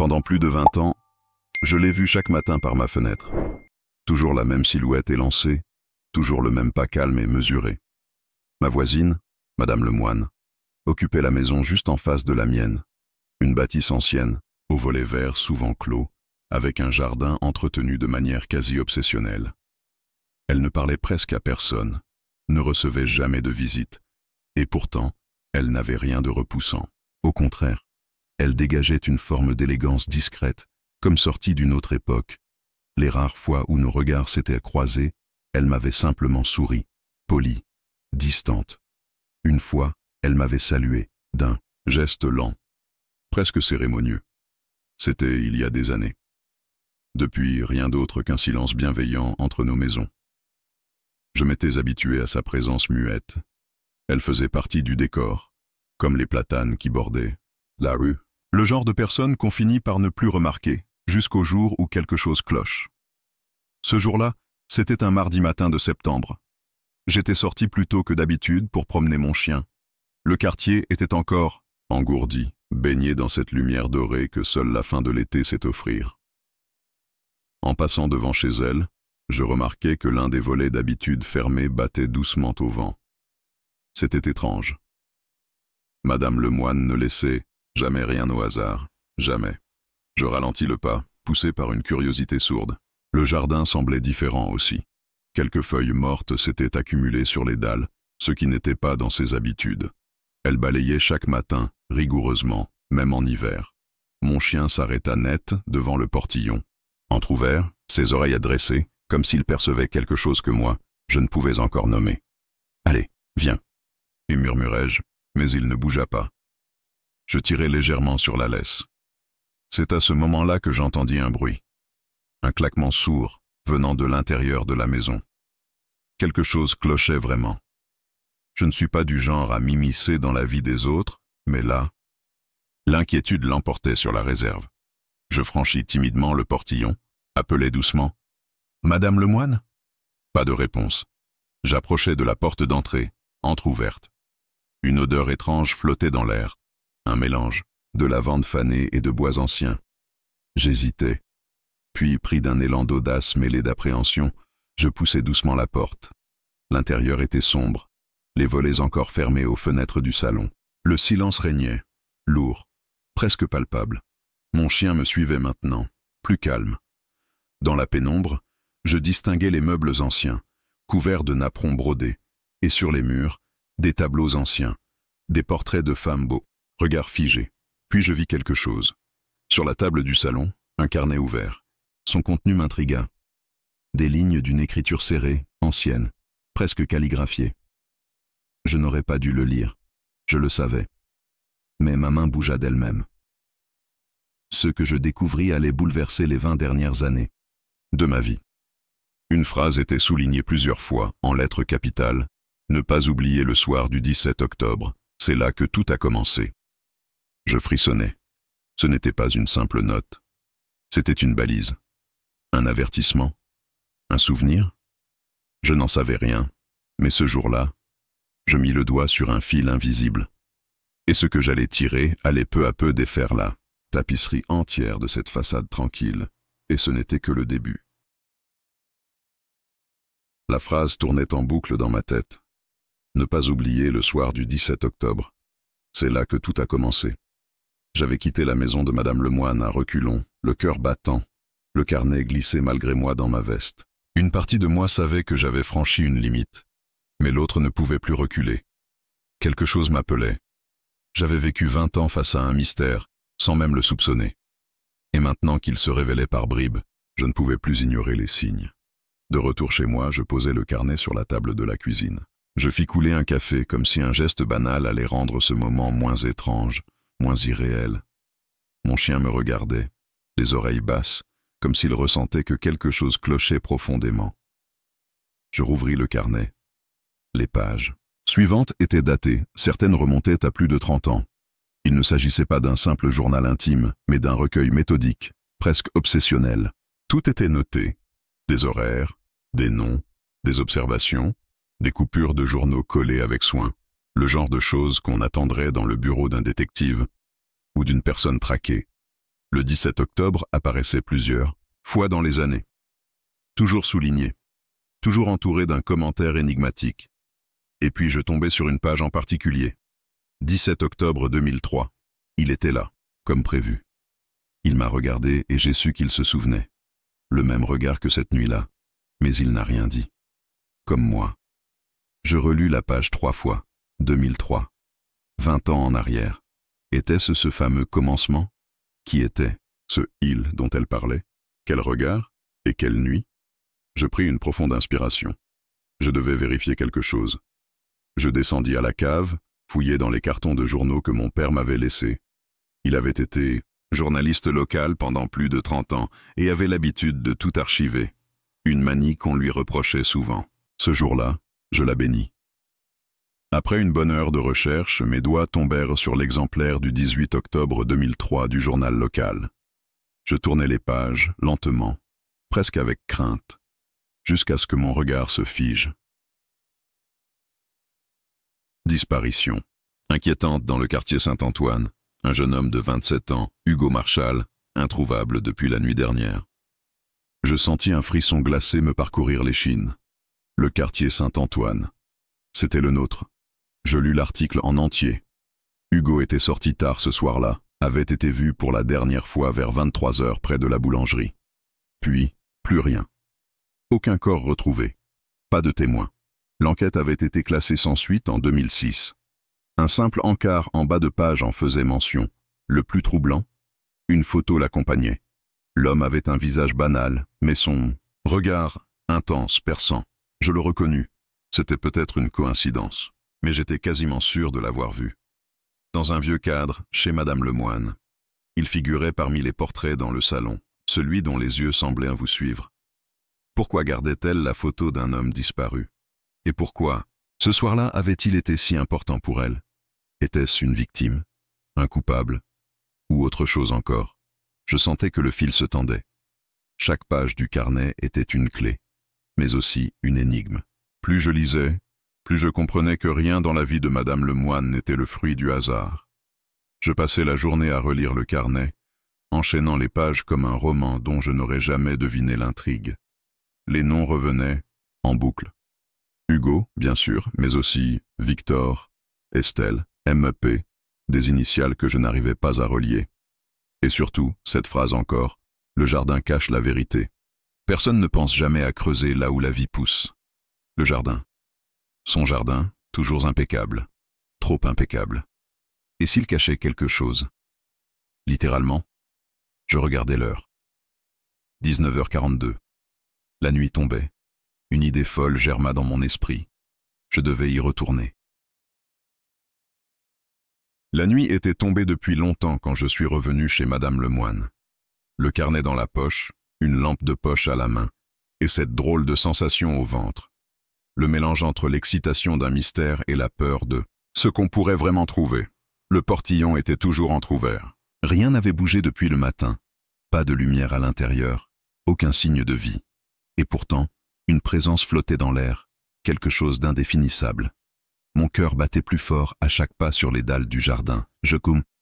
Pendant plus de 20 ans, je l'ai vu chaque matin par ma fenêtre. Toujours la même silhouette élancée, toujours le même pas calme et mesuré. Ma voisine, Madame Lemoine, occupait la maison juste en face de la mienne. Une bâtisse ancienne, aux volets verts souvent clos, avec un jardin entretenu de manière quasi obsessionnelle. Elle ne parlait presque à personne, ne recevait jamais de visite, et pourtant, elle n'avait rien de repoussant. Au contraire, elle dégageait une forme d'élégance discrète, comme sortie d'une autre époque. Les rares fois où nos regards s'étaient croisés, elle m'avait simplement souri, polie, distante. Une fois, elle m'avait salué, d'un geste lent, presque cérémonieux. C'était il y a des années. Depuis, rien d'autre qu'un silence bienveillant entre nos maisons. Je m'étais habitué à sa présence muette. Elle faisait partie du décor, comme les platanes qui bordaient la rue. Le genre de personne qu'on finit par ne plus remarquer, jusqu'au jour où quelque chose cloche. Ce jour-là, c'était un mardi matin de septembre. J'étais sorti plus tôt que d'habitude pour promener mon chien. Le quartier était encore engourdi, baigné dans cette lumière dorée que seule la fin de l'été sait offrir. En passant devant chez elle, je remarquai que l'un des volets d'habitude fermés battait doucement au vent. C'était étrange. Madame Lemoine ne laissait jamais rien au hasard, jamais. Je ralentis le pas, poussé par une curiosité sourde. Le jardin semblait différent aussi. Quelques feuilles mortes s'étaient accumulées sur les dalles, ce qui n'était pas dans ses habitudes. Elle balayait chaque matin, rigoureusement, même en hiver. Mon chien s'arrêta net devant le portillon. Entrouvert, ses oreilles adressées, comme s'il percevait quelque chose que moi, je ne pouvais encore nommer. « Allez, viens !» lui murmurai-je, mais il ne bougea pas. Je tirai légèrement sur la laisse. C'est à ce moment-là que j'entendis un bruit. Un claquement sourd venant de l'intérieur de la maison. Quelque chose clochait vraiment. Je ne suis pas du genre à m'immiscer dans la vie des autres, mais là, l'inquiétude l'emportait sur la réserve. Je franchis timidement le portillon, appelai doucement « Madame Lemoine ?» Pas de réponse. J'approchai de la porte d'entrée, entr'ouverte. Une odeur étrange flottait dans l'air, un mélange de lavande fanée et de bois anciens. J'hésitais, puis pris d'un élan d'audace mêlé d'appréhension, je poussai doucement la porte. L'intérieur était sombre, les volets encore fermés aux fenêtres du salon. Le silence régnait, lourd, presque palpable. Mon chien me suivait maintenant, plus calme. Dans la pénombre, je distinguais les meubles anciens, couverts de napperons brodés, et sur les murs, des tableaux anciens, des portraits de femmes beaux, regard figé. Puis je vis quelque chose. Sur la table du salon, un carnet ouvert. Son contenu m'intrigua. Des lignes d'une écriture serrée, ancienne, presque calligraphiée. Je n'aurais pas dû le lire, je le savais. Mais ma main bougea d'elle-même. Ce que je découvris allait bouleverser les 20 dernières années de ma vie. Une phrase était soulignée plusieurs fois, en lettres capitales. Ne pas oublier le soir du 17 octobre, c'est là que tout a commencé. Je frissonnais. Ce n'était pas une simple note. C'était une balise. Un avertissement. Un souvenir. Je n'en savais rien, mais ce jour-là, je mis le doigt sur un fil invisible. Et ce que j'allais tirer allait peu à peu défaire la tapisserie entière de cette façade tranquille, et ce n'était que le début. La phrase tournait en boucle dans ma tête. Ne pas oublier le soir du 17 octobre. C'est là que tout a commencé. J'avais quitté la maison de Madame Lemoine à reculons, le cœur battant, le carnet glissé malgré moi dans ma veste. Une partie de moi savait que j'avais franchi une limite, mais l'autre ne pouvait plus reculer. Quelque chose m'appelait. J'avais vécu 20 ans face à un mystère, sans même le soupçonner. Et maintenant qu'il se révélait par bribes, je ne pouvais plus ignorer les signes. De retour chez moi, je posai le carnet sur la table de la cuisine. Je fis couler un café comme si un geste banal allait rendre ce moment moins étrange, moins irréel. Mon chien me regardait, les oreilles basses, comme s'il ressentait que quelque chose clochait profondément. Je rouvris le carnet. Les pages suivantes étaient datées, certaines remontaient à plus de 30 ans. Il ne s'agissait pas d'un simple journal intime, mais d'un recueil méthodique, presque obsessionnel. Tout était noté. Des horaires, des noms, des observations, des coupures de journaux collées avec soin, le genre de choses qu'on attendrait dans le bureau d'un détective ou d'une personne traquée. Le 17 octobre apparaissait plusieurs fois dans les années. Toujours souligné, toujours entouré d'un commentaire énigmatique. Et puis je tombais sur une page en particulier. 17 octobre 2003. Il était là, comme prévu. Il m'a regardé et j'ai su qu'il se souvenait. Le même regard que cette nuit-là, mais il n'a rien dit. Comme moi. Je relus la page 3 fois. 2003. 20 ans en arrière. Était-ce ce fameux commencement? Qui était ce « il » dont elle parlait? Quel regard? Et quelle nuit? Je pris une profonde inspiration. Je devais vérifier quelque chose. Je descendis à la cave, fouillai dans les cartons de journaux que mon père m'avait laissés. Il avait été journaliste local pendant plus de 30 ans et avait l'habitude de tout archiver. Une manie qu'on lui reprochait souvent. Ce jour-là, je la bénis. Après une bonne heure de recherche, mes doigts tombèrent sur l'exemplaire du 18 octobre 2003 du journal local. Je tournai les pages, lentement, presque avec crainte, jusqu'à ce que mon regard se fige. Disparition. Inquiétante dans le quartier Saint-Antoine. Un jeune homme de 27 ans, Hugo Marchal, introuvable depuis la nuit dernière. Je sentis un frisson glacé me parcourir l'échine. Le quartier Saint-Antoine. C'était le nôtre. Je lus l'article en entier. Hugo était sorti tard ce soir-là, avait été vu pour la dernière fois vers 23 heures près de la boulangerie. Puis, plus rien. Aucun corps retrouvé. Pas de témoin. L'enquête avait été classée sans suite en 2006. Un simple encart en bas de page en faisait mention. Le plus troublant, une photo l'accompagnait. L'homme avait un visage banal, mais son regard intense, perçant. Je le reconnus. C'était peut-être une coïncidence, mais j'étais quasiment sûr de l'avoir vu. Dans un vieux cadre, chez Madame Lemoine. Il figurait parmi les portraits dans le salon, celui dont les yeux semblaient vous suivre. Pourquoi gardait-elle la photo d'un homme disparu? Et pourquoi, ce soir-là, avait-il été si important pour elle? Était-ce une victime, un coupable, ou autre chose encore? Je sentais que le fil se tendait. Chaque page du carnet était une clé, mais aussi une énigme. Plus je lisais, plus je comprenais que rien dans la vie de Madame Lemoine n'était le fruit du hasard. Je passais la journée à relire le carnet, enchaînant les pages comme un roman dont je n'aurais jamais deviné l'intrigue. Les noms revenaient en boucle. Hugo, bien sûr, mais aussi Victor, Estelle, MEP, des initiales que je n'arrivais pas à relier. Et surtout, cette phrase encore, le jardin cache la vérité. Personne ne pense jamais à creuser là où la vie pousse. Le jardin. Son jardin, toujours impeccable. Trop impeccable. Et s'il cachait quelque chose? Littéralement, je regardais l'heure. 19h42. La nuit tombait. Une idée folle germa dans mon esprit. Je devais y retourner. La nuit était tombée depuis longtemps quand je suis revenu chez Madame Lemoine. Le carnet dans la poche, une lampe de poche à la main, et cette drôle de sensation au ventre. Le mélange entre l'excitation d'un mystère et la peur de ce qu'on pourrait vraiment trouver. Le portillon était toujours entrouvert. Rien n'avait bougé depuis le matin. Pas de lumière à l'intérieur, aucun signe de vie. Et pourtant, une présence flottait dans l'air, quelque chose d'indéfinissable. Mon cœur battait plus fort à chaque pas sur les dalles du jardin. Je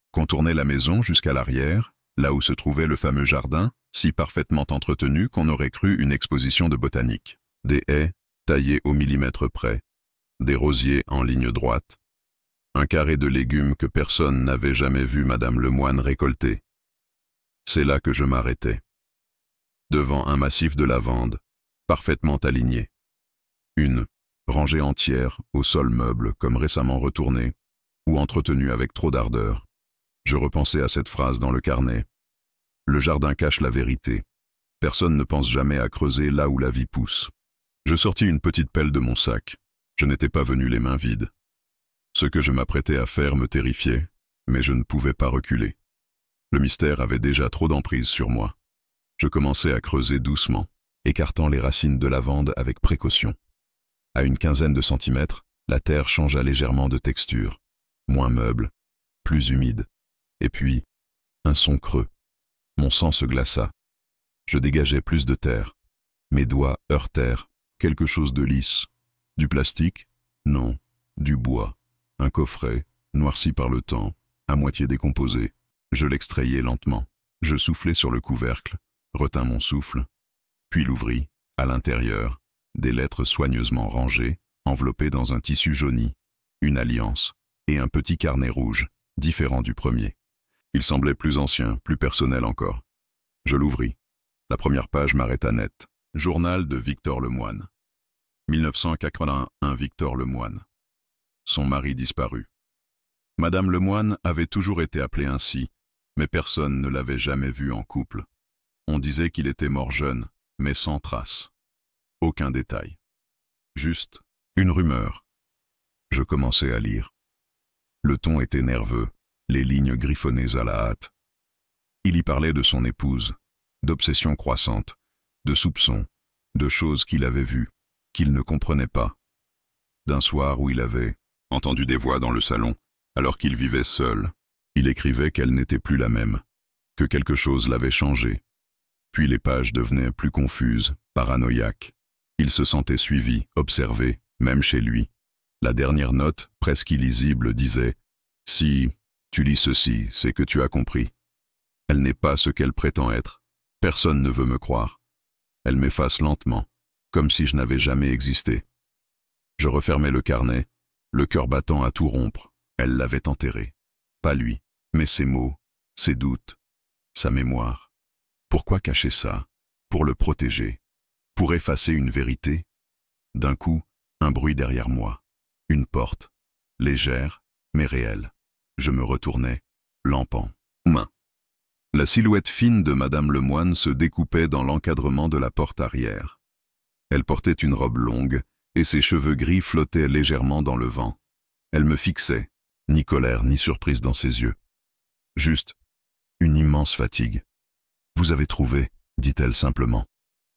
contournais la maison jusqu'à l'arrière, là où se trouvait le fameux jardin, si parfaitement entretenu qu'on aurait cru une exposition de botanique. Des haies, taillées au millimètre près, des rosiers en ligne droite, un carré de légumes que personne n'avait jamais vu Madame Lemoine récolter. C'est là que je m'arrêtais, devant un massif de lavande, parfaitement aligné. Une rangée entière, au sol meuble, comme récemment retournée, ou entretenue avec trop d'ardeur. Je repensais à cette phrase dans le carnet. Le jardin cache la vérité. Personne ne pense jamais à creuser là où la vie pousse. Je sortis une petite pelle de mon sac. Je n'étais pas venu les mains vides. Ce que je m'apprêtais à faire me terrifiait, mais je ne pouvais pas reculer. Le mystère avait déjà trop d'emprise sur moi. Je commençais à creuser doucement, écartant les racines de lavande avec précaution. À une quinzaine de centimètres, la terre changea légèrement de texture, moins meuble, plus humide. Et puis, un son creux. Mon sang se glaça. Je dégageais plus de terre. Mes doigts heurtèrent quelque chose de lisse. Du plastique? Non, du bois. Un coffret, noirci par le temps, à moitié décomposé. Je l'extrayais lentement. Je soufflai sur le couvercle, retins mon souffle, puis l'ouvris, à l'intérieur, des lettres soigneusement rangées, enveloppées dans un tissu jauni, une alliance et un petit carnet rouge, différent du premier. Il semblait plus ancien, plus personnel encore. Je l'ouvris. La première page m'arrêta net. Journal de Victor Lemoine. 1981 Victor Lemoine. Son mari disparu. Madame Lemoine avait toujours été appelée ainsi, mais personne ne l'avait jamais vu en couple. On disait qu'il était mort jeune, mais sans trace. Aucun détail. Juste une rumeur. Je commençai à lire. Le ton était nerveux, les lignes griffonnées à la hâte. Il y parlait de son épouse, d'obsessions croissantes, de soupçons, de choses qu'il avait vues, qu'il ne comprenait pas. D'un soir où il avait entendu des voix dans le salon, alors qu'il vivait seul. Il écrivait qu'elle n'était plus la même, que quelque chose l'avait changée. Puis les pages devenaient plus confuses, paranoïaques. Il se sentait suivi, observé, même chez lui. La dernière note, presque illisible, disait « Si tu lis ceci, c'est que tu as compris. Elle n'est pas ce qu'elle prétend être. Personne ne veut me croire. Elle m'efface lentement, comme si je n'avais jamais existé. » Je refermai le carnet, le cœur battant à tout rompre. Elle l'avait enterré. Pas lui, mais ses mots, ses doutes, sa mémoire. Pourquoi cacher ça? Pour le protéger? Pour effacer une vérité? D'un coup, un bruit derrière moi. Une porte, légère, mais réelle. Je me retournai, lampant. Main. La silhouette fine de Madame Lemoine se découpait dans l'encadrement de la porte arrière. Elle portait une robe longue, et ses cheveux gris flottaient légèrement dans le vent. Elle me fixait, ni colère ni surprise dans ses yeux. Juste une immense fatigue. « Vous avez trouvé » dit-elle simplement.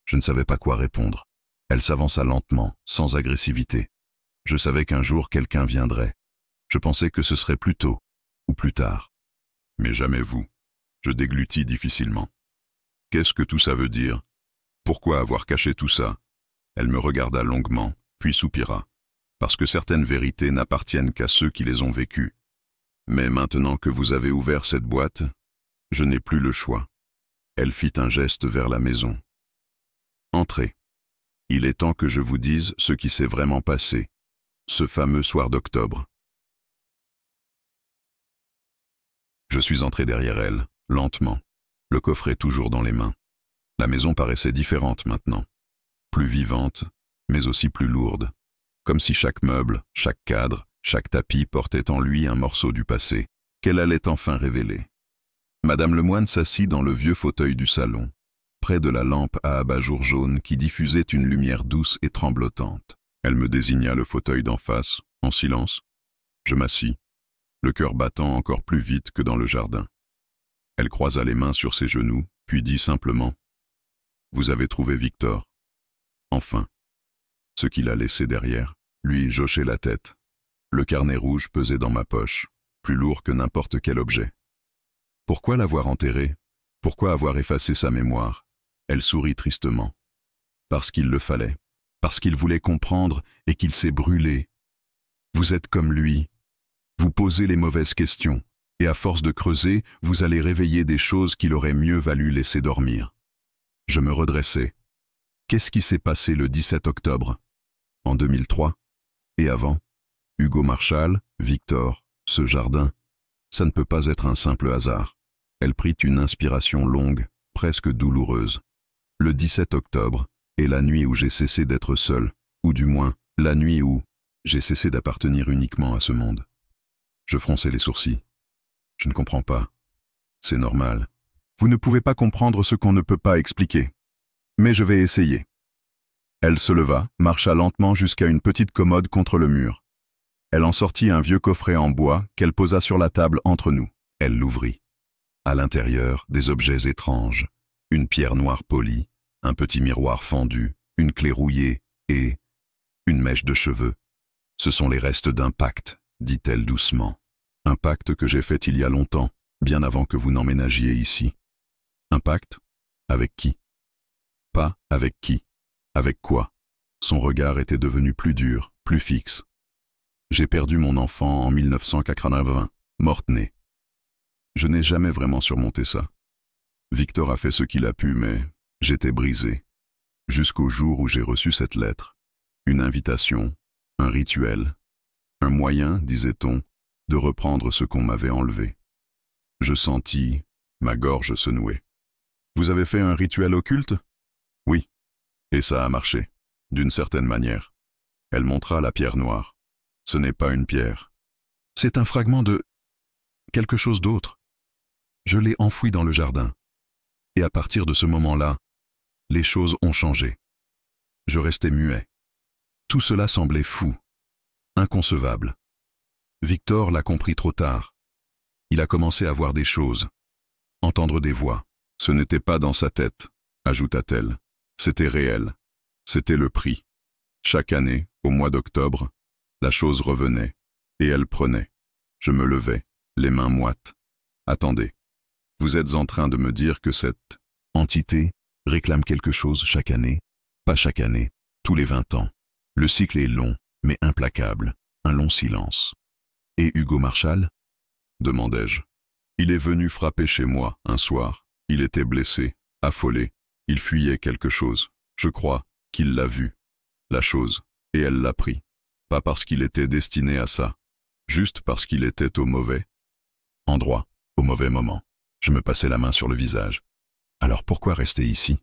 Je ne savais pas quoi répondre. Elle s'avança lentement, sans agressivité. Je savais qu'un jour quelqu'un viendrait. Je pensais que ce serait plus tôt, ou plus tard. Mais jamais vous. Je déglutis difficilement. Qu'est-ce que tout ça veut dire? Pourquoi avoir caché tout ça? Elle me regarda longuement, puis soupira. Parce que certaines vérités n'appartiennent qu'à ceux qui les ont vécues. Mais maintenant que vous avez ouvert cette boîte, je n'ai plus le choix. Elle fit un geste vers la maison. Entrez. Il est temps que je vous dise ce qui s'est vraiment passé, ce fameux soir d'octobre. Je suis entré derrière elle, lentement, le coffret toujours dans les mains. La maison paraissait différente maintenant, plus vivante, mais aussi plus lourde, comme si chaque meuble, chaque cadre, chaque tapis portait en lui un morceau du passé, qu'elle allait enfin révéler. Madame Lemoine s'assit dans le vieux fauteuil du salon, près de la lampe à abat-jour jaune qui diffusait une lumière douce et tremblotante. Elle me désigna le fauteuil d'en face, en silence. Je m'assis, le cœur battant encore plus vite que dans le jardin. Elle croisa les mains sur ses genoux, puis dit simplement « Vous avez trouvé Victor. » Enfin, ce qu'il a laissé derrière, lui jochait la tête. Le carnet rouge pesait dans ma poche, plus lourd que n'importe quel objet. Pourquoi l'avoir enterré? Pourquoi avoir effacé sa mémoire? Elle sourit tristement. Parce qu'il le fallait. Parce qu'il voulait comprendre et qu'il s'est brûlé. Vous êtes comme lui. Vous posez les mauvaises questions, et à force de creuser, vous allez réveiller des choses qu'il aurait mieux valu laisser dormir. Je me redressai. Qu'est-ce qui s'est passé le 17 octobre? En 2003? Et avant? Hugo Marchal, Victor, ce jardin? Ça ne peut pas être un simple hasard. Elle prit une inspiration longue, presque douloureuse. Le 17 octobre est la nuit où j'ai cessé d'être seul, ou du moins, la nuit où j'ai cessé d'appartenir uniquement à ce monde. Je fronçai les sourcils. Je ne comprends pas. C'est normal. Vous ne pouvez pas comprendre ce qu'on ne peut pas expliquer. Mais je vais essayer. Elle se leva, marcha lentement jusqu'à une petite commode contre le mur. Elle en sortit un vieux coffret en bois qu'elle posa sur la table entre nous. Elle l'ouvrit. À l'intérieur, des objets étranges. Une pierre noire polie, un petit miroir fendu, une clé rouillée et une mèche de cheveux. Ce sont les restes d'un pacte, dit-elle doucement. Un pacte que j'ai fait il y a longtemps, bien avant que vous n'emménagiez ici. Un pacte? Avec qui? Pas avec qui. Avec quoi? Son regard était devenu plus dur, plus fixe. J'ai perdu mon enfant en 1980, morte-née. Je n'ai jamais vraiment surmonté ça. Victor a fait ce qu'il a pu, mais j'étais brisé. Jusqu'au jour où j'ai reçu cette lettre. Une invitation, un rituel, un moyen, disait-on, de reprendre ce qu'on m'avait enlevé. Je sentis ma gorge se nouer. Vous avez fait un rituel occulte? Oui. Et ça a marché, d'une certaine manière. Elle montra la pierre noire. Ce n'est pas une pierre. C'est un fragment de quelque chose d'autre. Je l'ai enfoui dans le jardin. Et à partir de ce moment-là, les choses ont changé. Je restais muet. Tout cela semblait fou, inconcevable. Victor l'a compris trop tard. Il a commencé à voir des choses, entendre des voix. Ce n'était pas dans sa tête, ajouta-t-elle. C'était réel. C'était le prix. Chaque année, au mois d'octobre, la chose revenait, et elle prenait. Je me levais, les mains moites. Attendez. Vous êtes en train de me dire que cette entité réclame quelque chose chaque année? Pas chaque année, tous les 20 ans. Le cycle est long, mais implacable. Un long silence. Et Hugo Marchal? Demandai-je. Il est venu frapper chez moi, un soir. Il était blessé, affolé. Il fuyait quelque chose. Je crois qu'il l'a vu. La chose. Et elle l'a pris. Pas parce qu'il était destiné à ça. Juste parce qu'il était au mauvais endroit, au mauvais moment. Je me passais la main sur le visage. Alors pourquoi rester ici?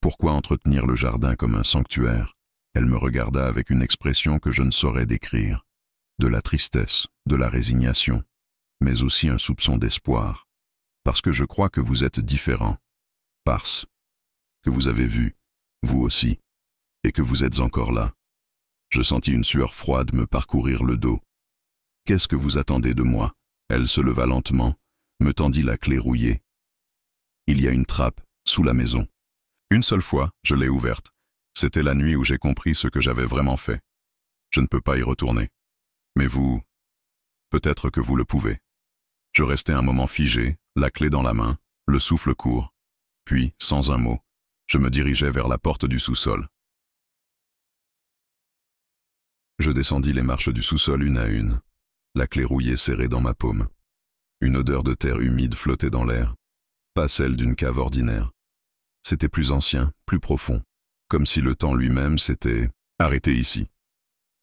Pourquoi entretenir le jardin comme un sanctuaire? Elle me regarda avec une expression que je ne saurais décrire. De la tristesse, de la résignation, mais aussi un soupçon d'espoir. Parce que je crois que vous êtes différent. Parce que vous avez vu, vous aussi, et que vous êtes encore là. Je sentis une sueur froide me parcourir le dos. Qu'est-ce que vous attendez de moi? Elle se leva lentement, me tendit la clé rouillée. Il y a une trappe, sous la maison. Une seule fois, je l'ai ouverte. C'était la nuit où j'ai compris ce que j'avais vraiment fait. Je ne peux pas y retourner. Mais vous, peut-être que vous le pouvez. Je restai un moment figé, la clé dans la main, le souffle court. Puis, sans un mot, je me dirigeai vers la porte du sous-sol. Je descendis les marches du sous-sol une à une, la clé rouillée serrée dans ma paume. Une odeur de terre humide flottait dans l'air, pas celle d'une cave ordinaire. C'était plus ancien, plus profond, comme si le temps lui-même s'était arrêté ici.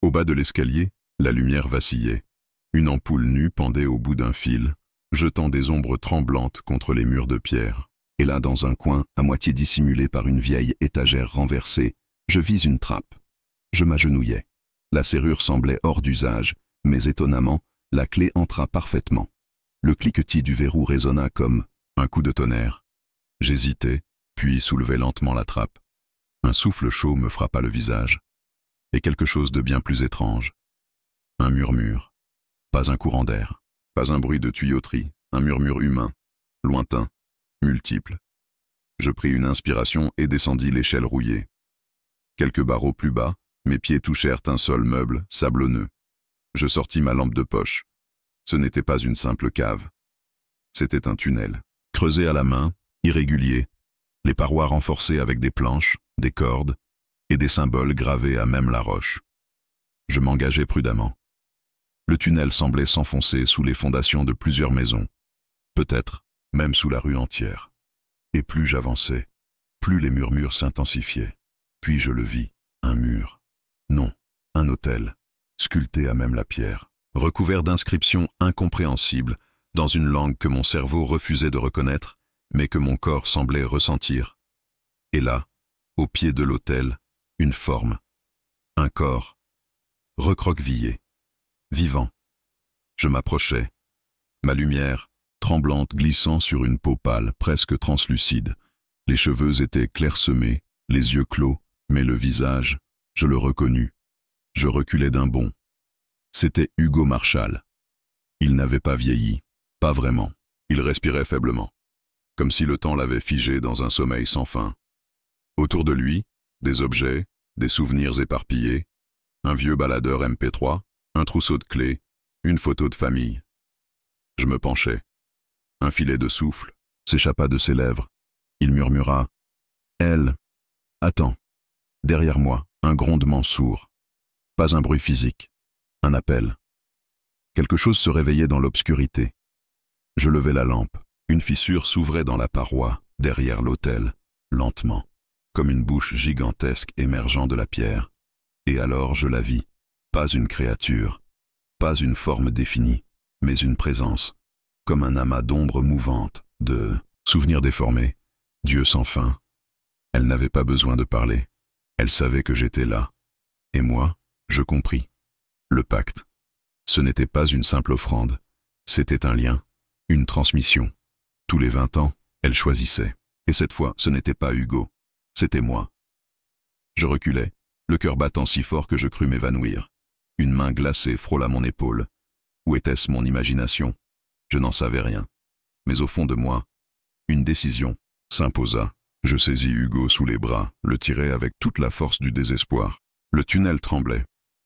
Au bas de l'escalier, la lumière vacillait. Une ampoule nue pendait au bout d'un fil, jetant des ombres tremblantes contre les murs de pierre. Et là, dans un coin, à moitié dissimulé par une vieille étagère renversée, je vis une trappe. Je m'agenouillai. La serrure semblait hors d'usage, mais étonnamment, la clé entra parfaitement. Le cliquetis du verrou résonna comme un coup de tonnerre. J'hésitai, puis soulevai lentement la trappe. Un souffle chaud me frappa le visage. Et quelque chose de bien plus étrange. Un murmure. Pas un courant d'air. Pas un bruit de tuyauterie. Un murmure humain. Lointain. Multiple. Je pris une inspiration et descendis l'échelle rouillée. Quelques barreaux plus bas, mes pieds touchèrent un sol meuble, sablonneux. Je sortis ma lampe de poche. Ce n'était pas une simple cave. C'était un tunnel. Creusé à la main, irrégulier, les parois renforcées avec des planches, des cordes et des symboles gravés à même la roche. Je m'engageai prudemment. Le tunnel semblait s'enfoncer sous les fondations de plusieurs maisons, peut-être même sous la rue entière. Et plus j'avançais, plus les murmures s'intensifiaient. Puis je le vis, un mur. Non, un autel, sculpté à même la pierre, recouvert d'inscriptions incompréhensibles, dans une langue que mon cerveau refusait de reconnaître, mais que mon corps semblait ressentir. Et là, au pied de l'autel, une forme, un corps, recroquevillé, vivant. Je m'approchai, ma lumière, tremblante, glissant sur une peau pâle, presque translucide. Les cheveux étaient clairsemés, les yeux clos, mais le visage, je le reconnus. Je reculai d'un bond. C'était Hugo Marchal. Il n'avait pas vieilli, pas vraiment. Il respirait faiblement, comme si le temps l'avait figé dans un sommeil sans fin. Autour de lui, des objets, des souvenirs éparpillés, un vieux baladeur MP3, un trousseau de clés, une photo de famille. Je me penchai. Un filet de souffle s'échappa de ses lèvres. Il murmura « Elle, attends !» Derrière moi, un grondement sourd. Pas un bruit physique, un appel. Quelque chose se réveillait dans l'obscurité. Je levai la lampe. Une fissure s'ouvrait dans la paroi, derrière l'autel, lentement, comme une bouche gigantesque émergeant de la pierre. Et alors je la vis, pas une créature, pas une forme définie, mais une présence, comme un amas d'ombres mouvantes, de souvenirs déformés, Dieu sans fin. Elle n'avait pas besoin de parler, elle savait que j'étais là. Et moi, je compris. Le pacte. Ce n'était pas une simple offrande, c'était un lien, une transmission. Tous les 20 ans, elle choisissait. Et cette fois, ce n'était pas Hugo, c'était moi. Je reculai, le cœur battant si fort que je crus m'évanouir. Une main glacée frôla mon épaule. Où était-ce mon imagination? Je n'en savais rien. Mais au fond de moi, une décision s'imposa. Je saisis Hugo sous les bras, le tirai avec toute la force du désespoir. Le tunnel tremblait.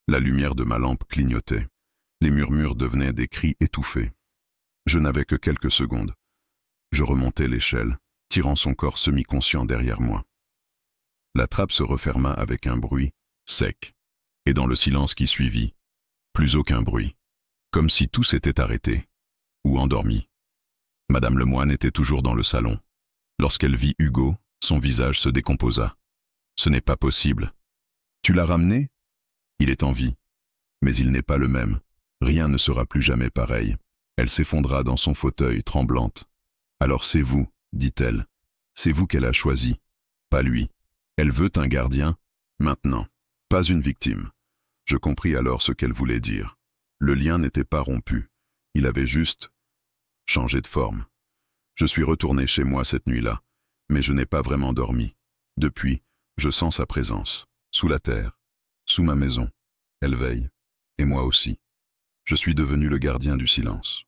La lumière de ma lampe clignotait. Les murmures devenaient des cris étouffés. Je n'avais que quelques secondes. Je remontai l'échelle, tirant son corps semi-conscient derrière moi. La trappe se referma avec un bruit sec. Et dans le silence qui suivit, plus aucun bruit. Comme si tout s'était arrêté. Ou endormi. Madame Lemoine était toujours dans le salon. Lorsqu'elle vit Hugo, son visage se décomposa. Ce n'est pas possible. Tu l'as ramené? Il est en vie. Mais il n'est pas le même. Rien ne sera plus jamais pareil. Elle s'effondra dans son fauteuil, tremblante. Alors c'est vous, dit-elle. C'est vous qu'elle a choisi. Pas lui. Elle veut un gardien, maintenant. Pas une victime. Je compris alors ce qu'elle voulait dire. Le lien n'était pas rompu. Il avait juste changé de forme. Je suis retourné chez moi cette nuit-là, mais je n'ai pas vraiment dormi. Depuis, je sens sa présence. Sous la terre, sous ma maison. Elle veille. Et moi aussi. Je suis devenu le gardien du silence.